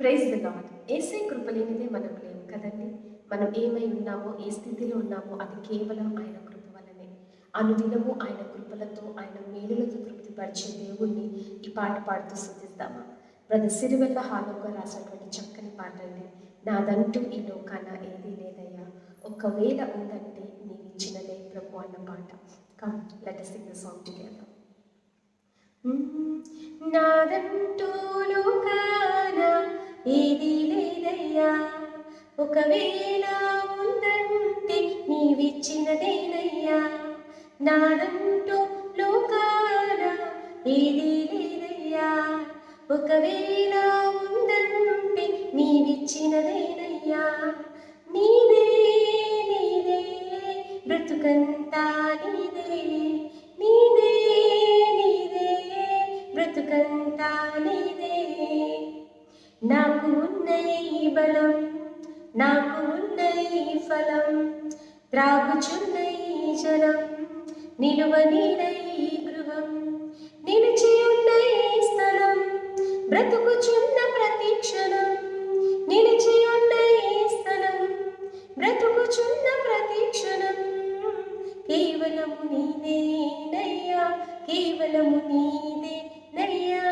Praise the lord. యేసే కృప లేనిదే మనం లేము కదండి. మనం ఏమై ఉన్నామో, ఏ స్థితిలో ఉన్నామో అది కేవలం ఆయన కృప వల్లనే. అనుదినము ఆయన కృపలతో, ఆయన మేలులతో తృప్తిపరిచే దేవుణ్ణి ఈ పాట పాడుతూ స్తుతిద్దామా? బ్రదర్ సిరివెల్ల హాలోగా రాసినటువంటి చక్కని పాట అండి. నాదంటూ ఈ లోకాన ఏదీ లేదయ్యా, ఒకవేళ ఉందంటే నీవిచ్చినదే ప్రభు అన్న పాట. Come let us sing the song together. నాదంటూ లోకాన ఏదీ లేదయ్యా, ఒకవేళ ఉందంటే నీవిచ్చినదేనయ్యా. నాదంటూ లోకాన ఏదీ లేదయ్యా, ఒకవేళ ఉందంటే నీవిచ్చినదేనయ్యా. నీదే నీదే బ్రతుకంతా నీదే, నీదే నీదే బ్రతుకంతా నీదే. నాకు ఉన్న ఈ బలం, నాకు ఉన్న ఈ ఫలం, త్రాగుచున్న ఈ జలం, నిలువనీడ ఈ గృహం, నిలిచి ఉన్న ఈ స్థలం, బ్రతుకుచున్న ప్రతి క్షణం, నిలిచి ఉన్న ఈ స్థలం, బ్రతుకుచున్న ప్రతి క్షణం, కేవలము నీదేనయ్యా, కేవలము నీదేనయ్యా.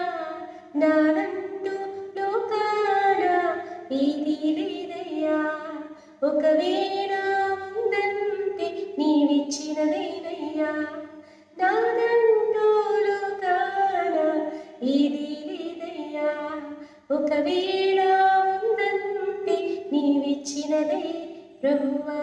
నానంటూ లోకాన ఏదీ లేదయ్యా, ఒకవేళ ఉందంటే నీవిచ్చినదేనయ్యా. నానంటూ లోకాన ఏదీ లేదయ్యా, ఒకవేళ ఉందంటే నీవిచ్చినదే ప్రభువా.